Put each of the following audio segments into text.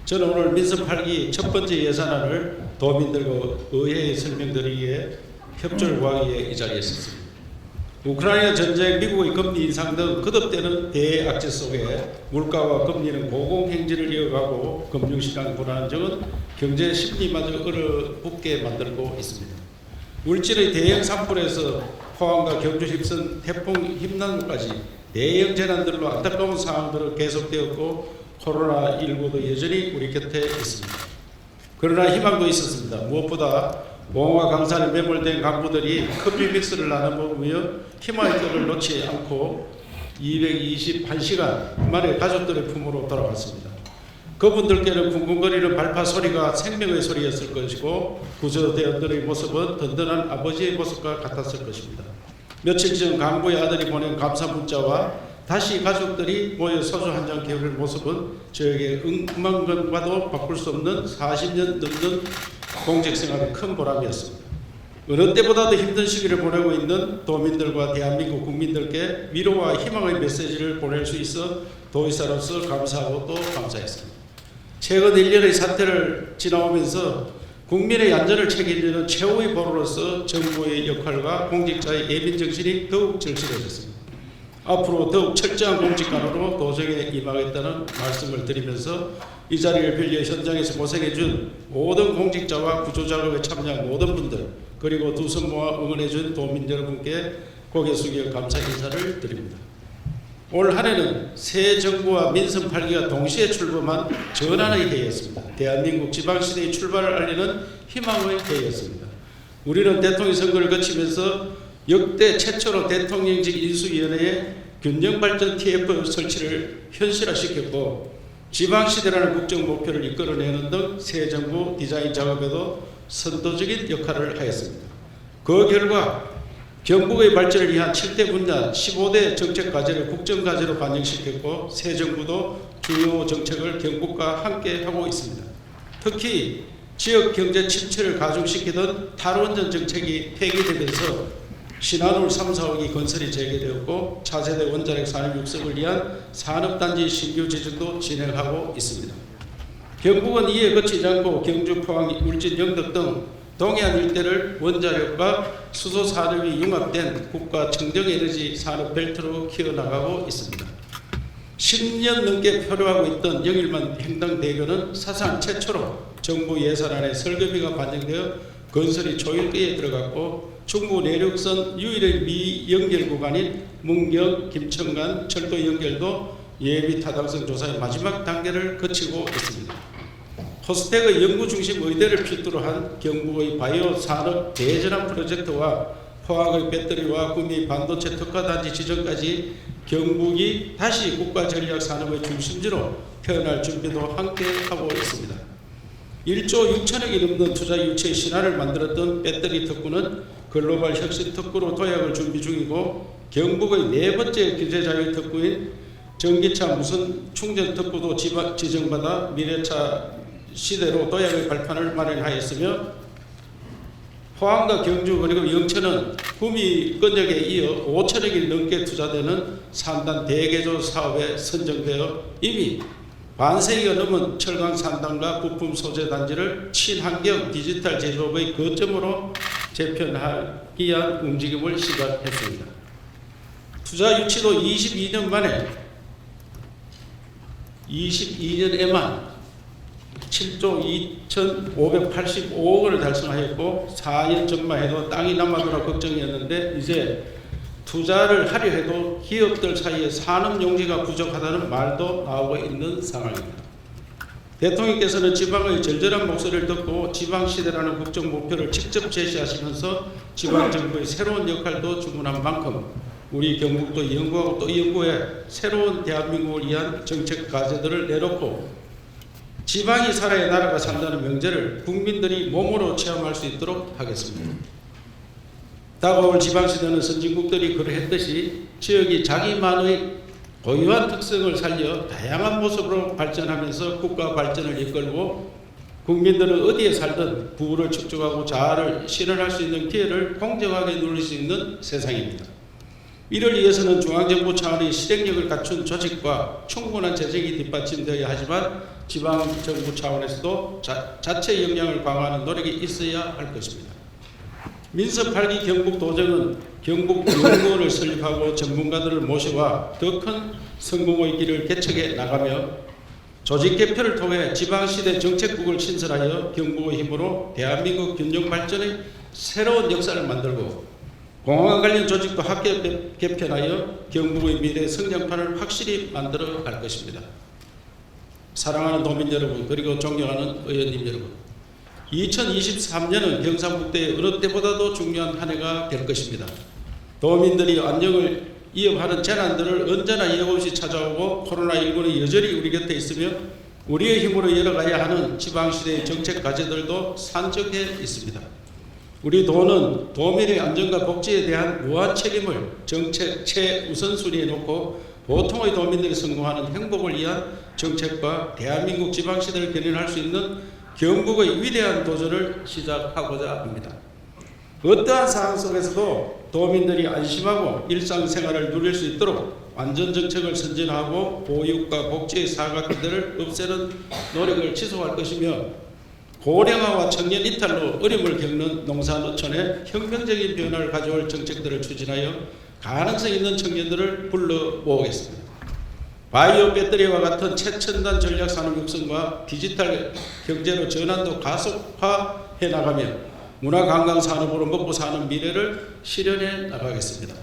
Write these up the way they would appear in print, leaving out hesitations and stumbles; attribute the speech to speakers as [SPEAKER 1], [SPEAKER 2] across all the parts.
[SPEAKER 1] 저는 오늘 민선 8기 첫 번째 예산안을 도민들과 의회에 설명드리기 위해 협조를 구하기 위해 이 자리에 섰습니다. 우크라이나 전쟁, 미국의 금리 인상 등 거듭되는 대악재 속에 물가와 금리는 고공행진을 이어가고 금융시장 불안정은 경제 심리마저 얼어붙게 만들고 있습니다. 물질의 대형 산불에서 포항과 경주 휩쓴 태풍 힘난까지 대형 재난들로 안타까운 상황들은 계속되었고 코로나19도 여전히 우리 곁에 있습니다. 그러나 희망도 있었습니다. 무엇보다 봉화 강산에 매몰된 간부들이 커피 믹스를 나눠 먹으며 희망의 떡을 놓지 않고 221시간 만에 가족들의 품으로 돌아왔습니다. 그분들께는 쿵쿵거리는 발파 소리가 생명의 소리였을 것이고 구조대원들의 모습은 든든한 아버지의 모습과 같았을 것입니다. 며칠 전 간부의 아들이 보낸 감사 문자와 다시 가족들이 모여 소주 한 잔 기울일 모습은 저에게 음악건과도 바꿀 수 없는 40년 넘는 공직생활의 큰 보람이었습니다. 어느 때보다도 힘든 시기를 보내고 있는 도민들과 대한민국 국민들께 위로와 희망의 메시지를 보낼 수 있어 도의사로서 감사하고 또 감사했습니다. 최근 1년의 사태를 지나오면서 국민의 안전을 책임지는 최후의 보루로서 정부의 역할과 공직자의 예민정신이 더욱 절실해졌습니다. 앞으로 더욱 철저한 공직관으로 도정에 임하겠다는 말씀을 드리면서 이 자리를 빌려 현장에서 고생해준 모든 공직자와 구조작업에 참여한 모든 분들 그리고 두 손 모아 응원해준 도민 여러분께 고개 숙여 감사 인사를 드립니다. 올 한 해는 새 정부와 민선 8기가 동시에 출범한 전환의 해였습니다. 대한민국 지방시대의 출발을 알리는 희망의 해였습니다. 우리는 대통령 선거를 거치면서 역대 최초로 대통령직 인수위원회에 균형발전 TF 설치를 현실화시켰고 지방시대라는 국정 목표를 이끌어내는 등 새 정부 디자인 작업에도 선도적인 역할을 하였습니다. 그 결과 경북의 발전을 위한 7대 분야 15대 정책 과제를 국정 과제로 반영시켰고 새 정부도 주요 정책을 경북과 함께 하고 있습니다. 특히 지역 경제 침체를 가중시키던 탈원전 정책이 폐기되면서 신한울 3, 4호기 건설이 재개되었고 차세대 원자력 산업 육성을 위한 산업단지 신규 지정도 진행하고 있습니다. 경북은 이에 그치지 않고 경주, 포항, 울진, 영덕 등 동해안 일대를 원자력과 수소 산업이 융합된 국가 청정에너지 산업 벨트로 키워나가고 있습니다. 10년 넘게 표류하고 있던 영일만 횡단대교는 사상 최초로 정부 예산안에 설계비가 반영되어 건설이 초일기에 들어갔고 충무 내륙선 유일의 미연결 구간인 문경, 김천 철도 연결도 예비 타당성 조사의 마지막 단계를 거치고 있습니다. 포스텍의 연구 중심 의대를 필두로 한 경북의 바이오 산업 대전환 프로젝트와 포항의 배터리와 구미 반도체 특화단지 지정까지 경북이 다시 국가 전략 산업의 중심지로 태어날 준비도 함께 하고 있습니다. 1조 6천억이 넘는 투자 유치의 신화를 만들었던 배터리 특구는 글로벌 혁신 특구로 도약을 준비 중이고 경북의 네 번째 규제자유 특구인 전기차 무선 충전 특구도 지정받아 미래차 시대로 도약의 발판을 마련하였으며 포항과 경주 그리고 영천은 구미 건역에 이어 5천억이 넘게 투자되는 3단 대개조 사업에 선정되어 이미 반세기가 넘은 철강 산단과 부품 소재 단지를 친환경 디지털 제조업의 거점으로 재편하기 위한 움직임을 시작했습니다. 투자 유치도 22년에만 7조 2,585억 원을 달성하였고 4년 전만 해도 땅이 남아도록 걱정이었는데 이제 투자를 하려 해도 기업들 사이에 산업 용지가 부족하다는 말도 나오고 있는 상황입니다. 대통령께서는 지방의 절절한 목소리를 듣고 지방시대라는 국정 목표를 직접 제시하시면서 지방정부의 새로운 역할도 주문한 만큼 우리 경북도 연구하고 또 연구해 새로운 대한민국을 위한 정책 과제들을 내놓고 지방이 살아야 나라가 산다는 명제를 국민들이 몸으로 체험할 수 있도록 하겠습니다. 다가올 지방시대는 선진국들이 그러했듯이 지역이 자기만의 고유한 특성을 살려 다양한 모습으로 발전하면서 국가 발전을 이끌고 국민들은 어디에 살든 부를 축적하고 자아를 실현할 수 있는 기회를 공정하게 누릴 수 있는 세상입니다. 이를 위해서는 중앙정부 차원의 실행력을 갖춘 조직과 충분한 재정이 뒷받침되어야 하지만 지방정부 차원에서도 자체 역량을 강화하는 노력이 있어야 할 것입니다. 민서 8기 경북도정은 경북연구원을 설립하고 전문가들을 모셔와 더 큰 성공의 길을 개척해 나가며 조직 개편을 통해 지방시대 정책국을 신설하여 경북의 힘으로 대한민국 균형 발전의 새로운 역사를 만들고 공항 관련 조직도 합계 개편하여 경북의 미래 성장판을 확실히 만들어 갈 것입니다. 사랑하는 도민 여러분, 그리고 존경하는 의원님 여러분, 2023년은 경상북도의 어느 때보다도 중요한 한 해가 될 것입니다. 도민들이 안정을 위협하는 재난들을 언제나 예고 없이 찾아오고 코로나19는 여전히 우리 곁에 있으며 우리의 힘으로 열어가야 하는 지방시대의 정책 과제들도 산적해 있습니다. 우리 도는 도민의 안전과 복지에 대한 무한 책임을 정책 최우선순위에 놓고 보통의 도민들이 성공하는 행복을 위한 정책과 대한민국 지방시대를 견인할 수 있는 경북의 위대한 도전을 시작하고자 합니다. 어떠한 상황 속에서도 도민들이 안심하고 일상생활을 누릴 수 있도록 안전정책을 선진하고 보육과 복지의 사각지대를 없애는 노력을 지속할 것이며 고령화와 청년 이탈로 어려움을 겪는 농사노천에 혁명적인 변화를 가져올 정책들을 추진하여 가능성 있는 청년들을 불러 모으겠습니다. 바이오 배터리와 같은 최첨단 전략 산업 육성과 디지털 경제로 전환도 가속화해 나가며 문화관광 산업으로 먹고 사는 미래를 실현해 나가겠습니다.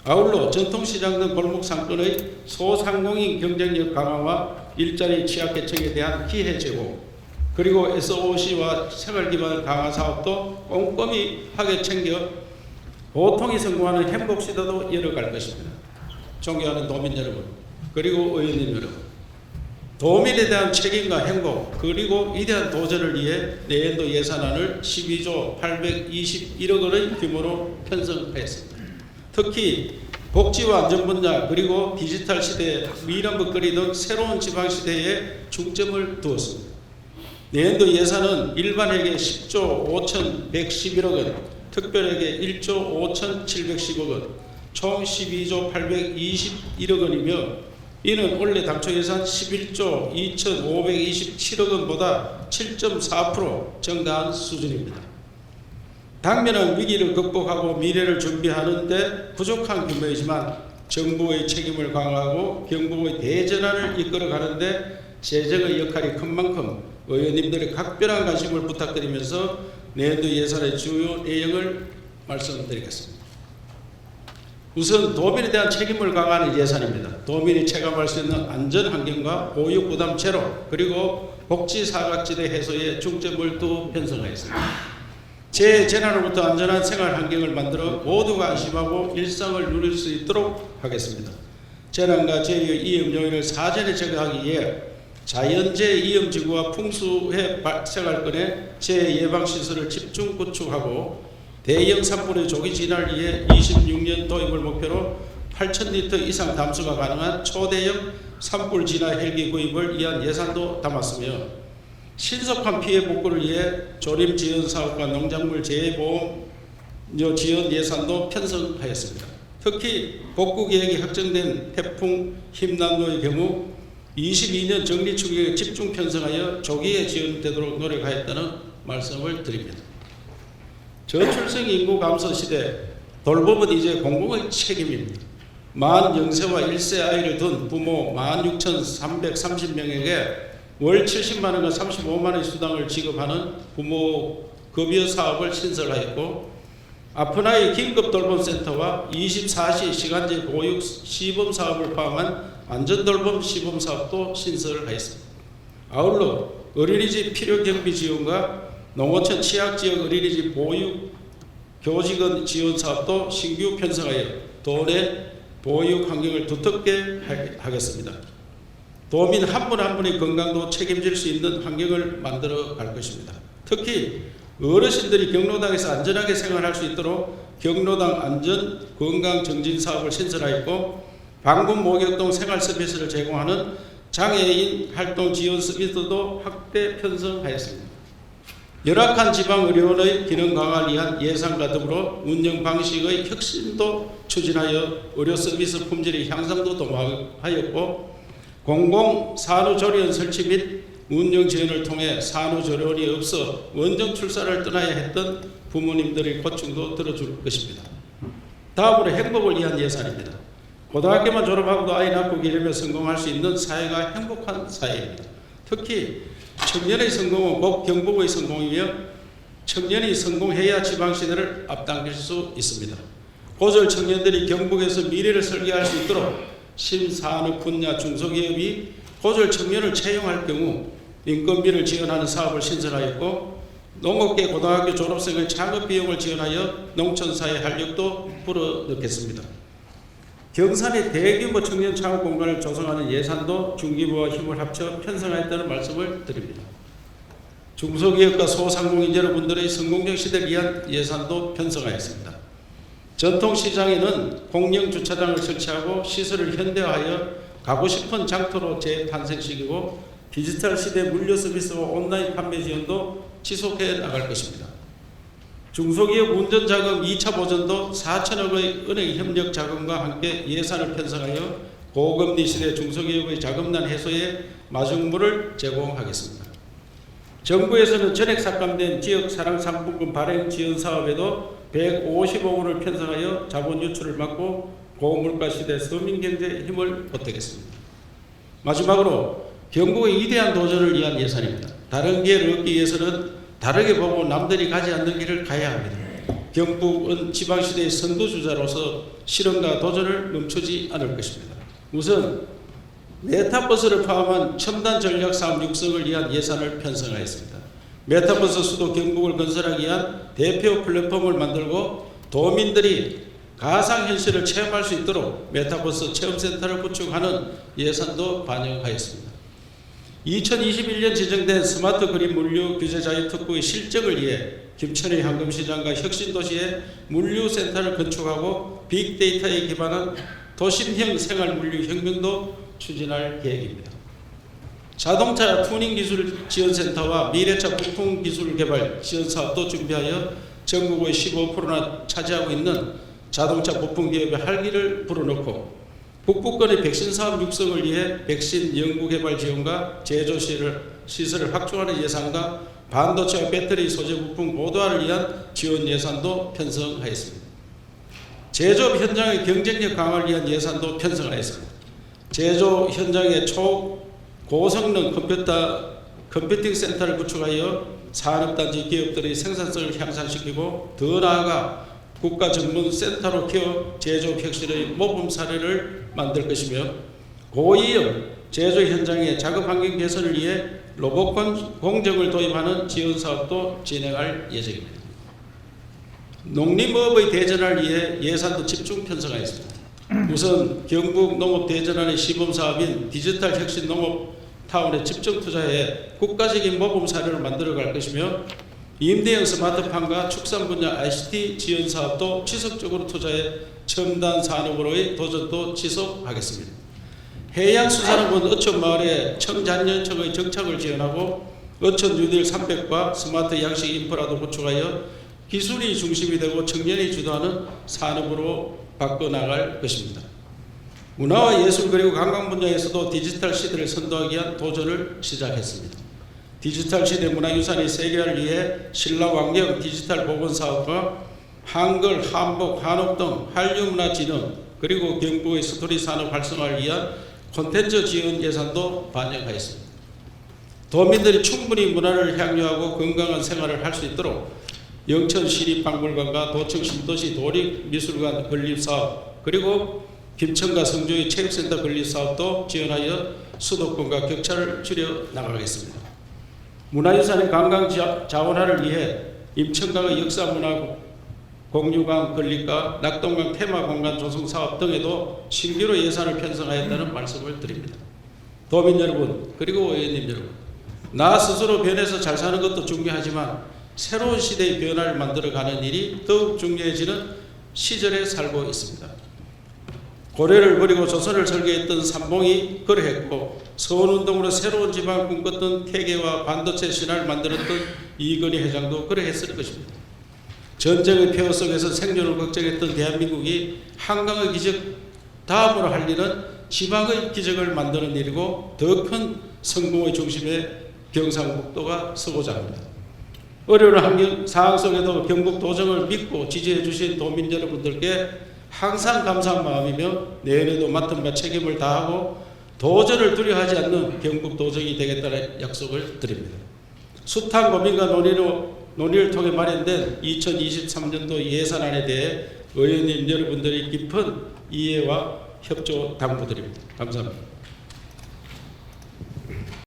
[SPEAKER 1] 아울러 전통시장 등 골목 상권의 소상공인 경쟁력 강화와 일자리 취약계층에 대한 피해 제고, 그리고 SOC와 생활기반 강화 사업도 꼼꼼히 하게 챙겨 보통이 성공하는 행복시대도 열어갈 것입니다. 존경하는 도민 여러분, 그리고 의원님 여러분, 도민에 대한 책임과 행복, 그리고 위대한 도전을 위해 내년도 예산안을 12조 821억 원의 규모로 편성하였습니다. 특히 복지와 안전 분야, 그리고 디지털 시대, 미래 먹거리 등 새로운 지방시대에 중점을 두었습니다. 내년도 예산은 일반에게 10조 5,111억 원, 특별에게 1조 5,710억 원, 총 12조 821억 원이며 이는 원래 당초 예산 11조 2,527억 원보다 7.4% 증가한 수준입니다. 당면한 위기를 극복하고 미래를 준비하는 데 부족한 규모이지만 정부의 책임을 강화하고 경북의 대전환을 이끌어가는 데 재정의 역할이 큰 만큼 의원님들의 각별한 관심을 부탁드리면서 내년도 예산의 주요 내용을 말씀드리겠습니다. 우선 도민에 대한 책임을 강화하는 예산입니다. 도민이 체감할 수 있는 안전 환경과 보육 부담 제로, 그리고 복지 사각지대 해소에 중점을 두 편성하였습니다. 재난으로부터 안전한 생활 환경을 만들어 모두가 안심하고 일상을 누릴 수 있도록 하겠습니다. 재난과 재해의 위험 요인을 사전에 제거하기 위해 자연재해 위험지구와 풍수해 발생할건의 재해 예방시설을 집중 구축하고 대형 산불의 조기 진화를 위해 26년 도입을 목표로 8,000리터 이상 담수가 가능한 초대형 산불 진화 헬기 구입을 위한 예산도 담았으며 신속한 피해 복구를 위해 조림 지원 사업과 농작물 재해보험 지원 예산도 편성하였습니다. 특히 복구 계획이 확정된 태풍 힘난로의 경우 22년 정리 추경에 집중 편성하여 조기에 지원되도록 노력하였다는 말씀을 드립니다. 저출생 인구 감소 시대, 돌봄은 이제 공공의 책임입니다. 만 0세와 1세 아이를 둔 부모 16,330명에게 월 70만 원과 35만 원의 수당을 지급하는 부모 급여 사업을 신설하였고, 아픈 아이 긴급 돌봄센터와 24시 시간제 보육 시범 사업을 포함한 안전돌봄 시범 사업도 신설하였습니다. 아울러 어린이집 필요 경비 지원과 농어촌 취약지역 어린이집 보육 교직원 지원 사업도 신규 편성하여 도내 보육 환경을 두텁게 하겠습니다. 도민 한 분 한 분의 건강도 책임질 수 있는 환경을 만들어 갈 것입니다. 특히 어르신들이 경로당에서 안전하게 생활할 수 있도록 경로당 안전 건강 정진 사업을 신설하였고, 방문 목욕동 생활 서비스를 제공하는 장애인 활동 지원 서비스도 확대 편성하였습니다. 열악한 지방 의료원의 기능 강화를 위한 예산과 더불어 운영 방식의 혁신도 추진하여 의료 서비스 품질의 향상도 도모하였고, 공공 산후조리원 설치 및 운영 지원을 통해 산후조리원이 없어 원정 출산을 떠나야 했던 부모님들의 고충도 들어줄 것입니다. 다음으로 행복을 위한 예산입니다. 고등학교만 졸업하고도 아이 낳고 기르며 성공할 수 있는 사회가 행복한 사회입니다. 특히 청년의 성공은 곧 경북의 성공이며 청년이 성공해야 지방시대를 앞당길 수 있습니다. 고졸 청년들이 경북에서 미래를 설계할 수 있도록 신산업 분야 중소기업이 고졸 청년을 채용할 경우 인건비를 지원하는 사업을 신설하였고 농업계 고등학교 졸업생의 창업 비용을 지원하여 농촌사회 활력도 불어넣겠습니다. 경산의 대규모 청년 창업 공간을 조성하는 예산도 중기부와 힘을 합쳐 편성하였다는 말씀을 드립니다. 중소기업과 소상공인 여러분들의 성공적 시대를 위한 예산도 편성하였습니다. 전통시장에는 공영 주차장을 설치하고 시설을 현대화하여 가고 싶은 장터로 재탄생시키고 디지털 시대 물류 서비스와 온라인 판매 지원도 지속해 나갈 것입니다. 중소기업 운전자금 2차 보전도 4천억의 은행 협력 자금과 함께 예산을 편성하여 고금리 시대 중소기업의 자금난 해소에 마중물을 제공하겠습니다. 정부에서는 전액 삭감된 지역 사랑 상품권 발행 지원 사업에도 150억 원을 편성하여 자본 유출을 막고 고물가 시대 서민 경제에 힘을 보태겠습니다. 마지막으로 경북의 위대한 도전을 위한 예산입니다. 다른 기회를 얻기 위해서는 다르게 보고 남들이 가지 않는 길을 가야 합니다. 경북은 지방시대의 선두주자로서 실험과 도전을 멈추지 않을 것입니다. 우선 메타버스를 포함한 첨단 전략 사업 육성을 위한 예산을 편성하였습니다. 메타버스 수도 경북을 건설하기 위한 대표 플랫폼을 만들고 도민들이 가상현실을 체험할 수 있도록 메타버스 체험센터를 구축하는 예산도 반영하였습니다. 2021년 지정된 스마트 그린 물류 규제 자유 특구의 실적을 위해 김천의 황금시장과 혁신도시에 물류센터를 건축하고 빅데이터에 기반한 도심형 생활물류 혁명도 추진할 계획입니다. 자동차 투닝기술 지원센터와 미래차 부품기술개발 지원사업도 준비하여 전국의 15%나 차지하고 있는 자동차 부품기업의 활기를 불어넣고 북부권의 백신 사업 육성을 위해 백신 연구개발 지원과 제조 시설을 확충하는 예산과 반도체와 배터리 소재 부품 고도화를 위한 지원 예산도 편성하였습니다. 제조업 현장의 경쟁력 강화를 위한 예산도 편성하였습니다. 제조 현장의 초고성능 컴퓨팅 센터를 구축하여 산업단지 기업들의 생산성을 향상시키고 더 나아가 국가 전문 센터로 키워 제조업 혁신의 모범 사례를 만들 것이며 고위험 제조 현장의 작업 환경 개선을 위해 로봇 공정을 도입하는 지원 사업도 진행할 예정입니다. 농림업의 대전을 위해 예산도 집중 편성하였습니다. 우선 경북 농업 대전환의 시범 사업인 디지털 혁신 농업 타운에 집중 투자해 국가적인 모범 사례를 만들어갈 것이며 임대형 스마트팜과 축산 분야 ICT 지원 사업도 지속적으로 투자해 첨단 산업으로의 도전도 지속하겠습니다. 해양수산업은 어촌마을에 청장년청의 정착을 지원하고 어촌 뉴딜 300과 스마트 양식 인프라도 구축하여 기술이 중심이 되고 청년이 주도하는 산업으로 바꿔나갈 것입니다. 문화와 예술 그리고 관광 분야에서도 디지털 시대를 선도하기 위한 도전을 시작했습니다. 디지털 시대 문화유산의 세계화를 위해 신라환경 디지털 보건사업과 한글, 한복, 한옥 등 한류문화진흥 그리고 경북의 스토리 산업 활성화를 위한 콘텐츠 지원 예산도 반영하였습니다. 도민들이 충분히 문화를 향유하고 건강한 생활을 할 수 있도록 영천 시립박물관과 도청 신도시 도립미술관 건립사업 그리고 김천과 성주의 체육센터 건립사업도 지원하여 수도권과 격차를 줄여 나가겠습니다. 문화유산의 관광 자원화를 위해 임천강의 역사문화 공유강 건립과 낙동강 테마공간 조성 사업 등에도 신규로 예산을 편성하였다는 말씀을 드립니다. 도민 여러분 그리고 의원님 여러분, 나 스스로 변해서 잘 사는 것도 중요하지만 새로운 시대의 변화를 만들어가는 일이 더욱 중요해지는 시절에 살고 있습니다. 고려를 버리고 조선을 설계했던 삼봉이 그러했고 서원운동으로 새로운 지방을 꿈꿨던 태계와 반도체 신화를 만들었던 이건희 회장도 그러했을 것입니다. 전쟁의 폐허 속에서 생존을 걱정했던 대한민국이 한강의 기적 다음으로 할 일은 지방의 기적을 만드는 일이고 더 큰 성공의 중심에 경상북도가 서고자 합니다. 어려운 상황 속에도 경북 도정을 믿고 지지해 주신 도민 여러분들께 항상 감사한 마음이며 내년에도 맡은 바 책임을 다하고 도전을 두려워하지 않는 경북 도정이 되겠다는 약속을 드립니다. 숱한 고민과 논의를 통해 마련된 2023년도 예산안에 대해 의원님 여러분들의 깊은 이해와 협조 당부드립니다. 감사합니다.